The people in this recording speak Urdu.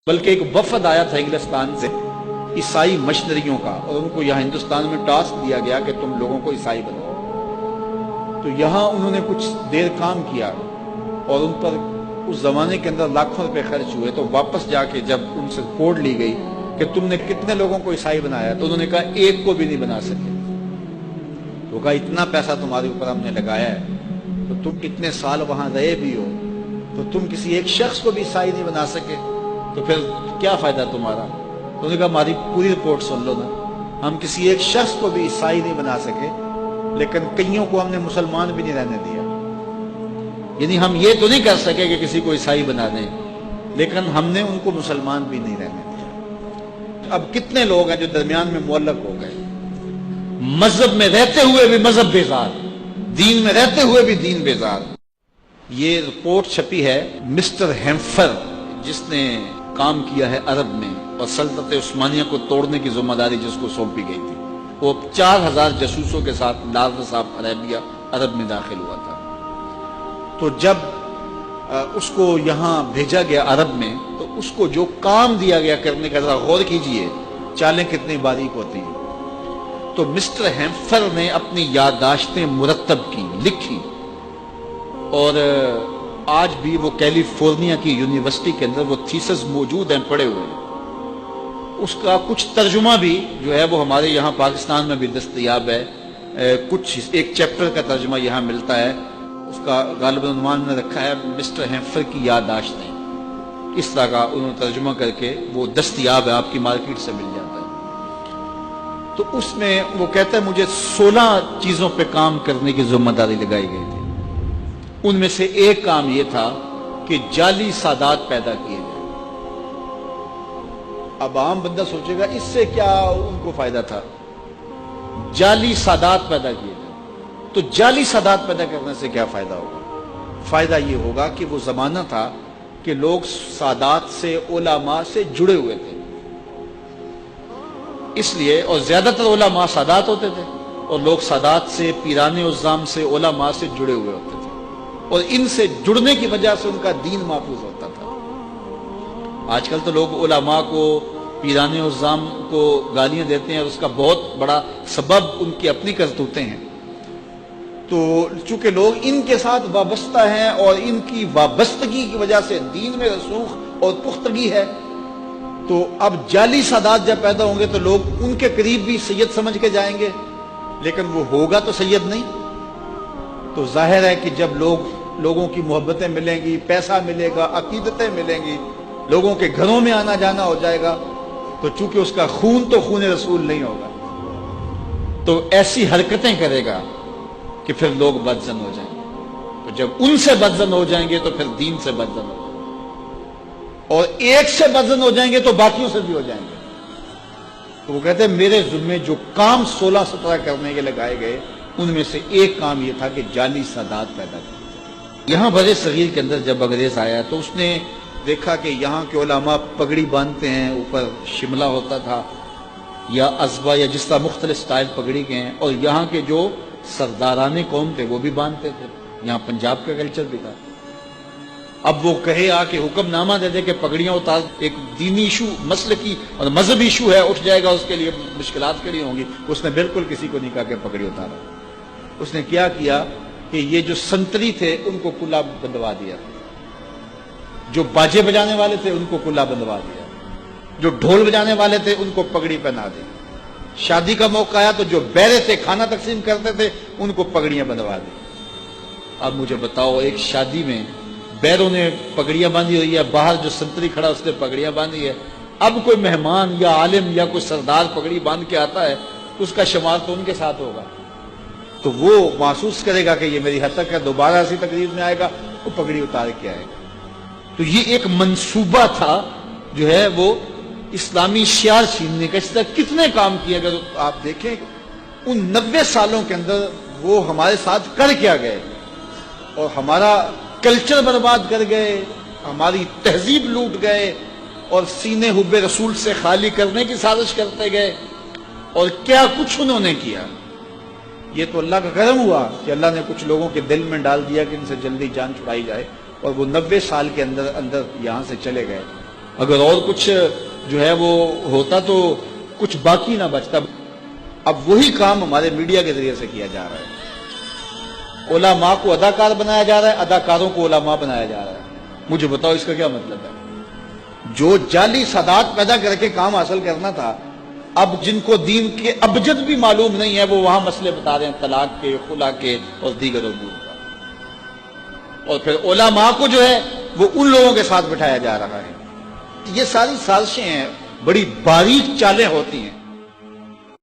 بلکہ ایک وفد آیا تھا انگلستان سے عیسائی مشنریوں کا، اور ان کو یہاں ہندوستان میں ٹاسک دیا گیا کہ تم لوگوں کو عیسائی بناؤ۔ تو یہاں انہوں نے کچھ دیر کام کیا اور ان پر اس زمانے کے اندر لاکھوں روپے خرچ ہوئے، تو واپس جا کے جب ان سے رپورٹ لی گئی کہ تم نے کتنے لوگوں کو عیسائی بنایا، تو انہوں نے کہا ایک کو بھی نہیں بنا سکے۔ تو کہا اتنا پیسہ تمہارے اوپر ہم نے لگایا ہے، تو تم اتنے سال وہاں رہے بھی ہو، تو تم کسی ایک شخص کو بھی عیسائی نہیں بنا سکے، تو پھر کیا فائدہ تمہارا؟ تو انہوں نے کہا ہماری پوری رپورٹ سن لو نا، ہم کسی ایک شخص کو بھی عیسائی نہیں بنا سکے، لیکن کئیوں کو ہم نے مسلمان بھی نہیں رہنے دیا۔ یعنی ہم یہ تو نہیں کر سکے کہ کسی کو عیسائی بنا دیں، لیکن ہم نے ان کو مسلمان بھی نہیں رہنے دیا۔ اب کتنے لوگ ہیں جو درمیان میں معلق ہو گئے، مذہب میں رہتے ہوئے بھی مذہب بیزار، دین میں رہتے ہوئے بھی دین بیزار۔ یہ رپورٹ چھپی ہے مسٹر ہیمفر، جس نے کام کیا ہے عرب میں اور سلطنت عثمانیہ کو توڑنے کی ذمہ داری جس کو سونپی گئی تھی۔ وہ 4000 جاسوسوں کے ساتھ لارڈ آف عربیہ عرب میں داخل ہوا تھا۔ تو جب اس کو یہاں بھیجا گیا عرب میں، تو اس کو جو کام دیا گیا کرنے کا، ذرا غور کیجئے چالیں کتنی باریک ہوتی ہیں۔ تو مسٹر ہیمفر نے اپنی یادداشتیں مرتب کی، لکھی، اور آج بھی وہ کیلیفورنیا کی یونیورسٹی کے اندر وہ تھیسس موجود ہیں، پڑے ہوئے ہیں۔ اس کا کچھ ترجمہ بھی جو ہے وہ ہمارے یہاں پاکستان میں بھی دستیاب ہے، کچھ ایک چیپٹر کا ترجمہ یہاں ملتا ہے۔ اس کا غالباً عنوان نے رکھا ہے مسٹر ہیمفر کی یادداشتیں، اس طرح کا انہوں نے ترجمہ کر کے وہ دستیاب ہے، آپ کی مارکیٹ سے مل جاتا ہے۔ تو اس میں وہ کہتا ہے مجھے 16 چیزوں پہ کام کرنے کی ذمہ داری لگائی گئی تھی۔ ان میں سے ایک کام یہ تھا کہ جعلی سادات پیدا کیے گئے۔ اب عام بندہ سوچے گا اس سے کیا ان کو فائدہ تھا؟ جعلی سادات پیدا کیے گئے، تو جعلی سادات پیدا کرنے سے کیا فائدہ ہوگا؟ فائدہ یہ ہوگا کہ وہ زمانہ تھا کہ لوگ سادات سے، علماء سے جڑے ہوئے تھے، اس لیے، اور زیادہ تر علماء سادات ہوتے تھے، اور لوگ سادات سے، پیران عظام سے، علماء سے جڑے ہوئے ہوتے تھے، اور ان سے جڑنے کی وجہ سے ان کا دین محفوظ ہوتا تھا۔ آج کل تو لوگ علماء کو، پیران عظام کو گالیاں دیتے ہیں، اور اس کا بہت بڑا سبب ان کی اپنی کرتوتیں ہیں۔ تو چونکہ لوگ ان کے ساتھ وابستہ ہیں، اور ان کی وابستگی کی وجہ سے دین میں رسوخ اور پختگی ہے، تو اب جعلی سادات جب پیدا ہوں گے تو لوگ ان کے قریب بھی سید سمجھ کے جائیں گے، لیکن وہ ہوگا تو سید نہیں۔ تو ظاہر ہے کہ جب لوگوں کی محبتیں ملیں گی، پیسہ ملے گا، عقیدتیں ملیں گی، لوگوں کے گھروں میں آنا جانا ہو جائے گا، تو چونکہ اس کا خون تو خون رسول نہیں ہوگا، تو ایسی حرکتیں کرے گا کہ پھر لوگ بدظن ہو جائیں گے۔ تو جب ان سے بدظن ہو جائیں گے تو پھر دین سے بدظن ہو جائیں گے، اور ایک سے بدظن ہو جائیں گے تو باقیوں سے بھی ہو جائیں گے۔ تو وہ کہتے ہیں میرے ذمے جو کام 16-17 کرنے کے لگائے گئے، ان میں سے ایک کام یہ تھا کہ جعلی سادات پیدا کرنا۔ یہاں بر صغیر کے اندر جب انگریز آیا تو اس نے دیکھا کہ یہاں کے علماء پگڑی باندھتے ہیں، اوپر شملہ ہوتا تھا یا ازبا یا جس طرح مختلف سٹائل پگڑی کے ہیں، اور یہاں کے جو سرداران قوم تھے وہ بھی باندھتے تھے، یہاں پنجاب کا کلچر بھی تھا۔ اب وہ کہے آ کے حکم نامہ دے دے کہ پگڑیاں اتار، ایک دینی ایشو، مسلکی اور مذہبی ایشو ہے، اٹھ جائے گا، اس کے لیے مشکلات کھڑی ہوں گی۔ اس نے بالکل کسی کو نہیں کہا کہ پگڑی اتارا۔ اس نے کیا کیا کہ یہ جو سنتری تھے ان کو کلا بندوا دیا، جو باجے بجانے والے تھے ان کو کلا بندوا دیا، جو ڈھول بجانے والے تھے ان کو پگڑی پہنا دی۔ شادی کا موقع آیا تو جو بیرے تھے، کھانا تقسیم کرتے تھے، ان کو پگڑیاں بندوا دی۔ اب مجھے بتاؤ، ایک شادی میں بیروں نے پگڑیاں باندھی ہوئی ہے، باہر جو سنتری کھڑا اس نے پگڑیاں باندھی ہے، اب کوئی مہمان یا عالم یا کوئی سردار پگڑی باندھ کے آتا ہے تو اس کا شمار تو ان کے ساتھ ہوگا، تو وہ محسوس کرے گا کہ یہ میری حد تک ہے، دوبارہ ایسی تقریب میں آئے گا وہ پگڑی اتار کے آئے گا۔ تو یہ ایک منصوبہ تھا جو ہے وہ اسلامی شعار چھیننے کا۔ اس طرح کتنے کام کیے، اگر آپ دیکھیں ان 90 سالوں کے اندر وہ ہمارے ساتھ کر کیا گئے، اور ہمارا کلچر برباد کر گئے، ہماری تہذیب لوٹ گئے، اور سینے حب رسول سے خالی کرنے کی سازش کرتے گئے، اور کیا کچھ انہوں نے کیا۔ یہ تو اللہ کا کرم ہوا کہ اللہ نے کچھ لوگوں کے دل میں ڈال دیا کہ ان سے جلدی جان چھڑائی جائے، اور وہ 90 سال کے اندر یہاں سے چلے گئے، اگر اور کچھ جو ہے وہ ہوتا تو کچھ باقی نہ بچتا. اب وہی کام ہمارے میڈیا کے ذریعے سے کیا جا رہا ہے. علماء کو اداکار بنایا جا رہا ہے, اداکاروں کو علماء بنایا جا رہا ہے. مجھے بتاؤ اس کا کیا مطلب ہے؟ جو جعلی سادات پیدا کر کے کام حاصل کرنا تھا, اب جن کو دین کے ابجد بھی معلوم نہیں ہے, وہ وہاں مسئلے بتا رہے ہیں طلاق کے, خلا کے اور دیگر امور کا. اور پھر علماء کو جو ہے وہ ان لوگوں کے ساتھ بٹھایا جا رہا ہے. یہ ساری سازشیں ہیں, بڑی باریک چالیں ہوتی ہیں.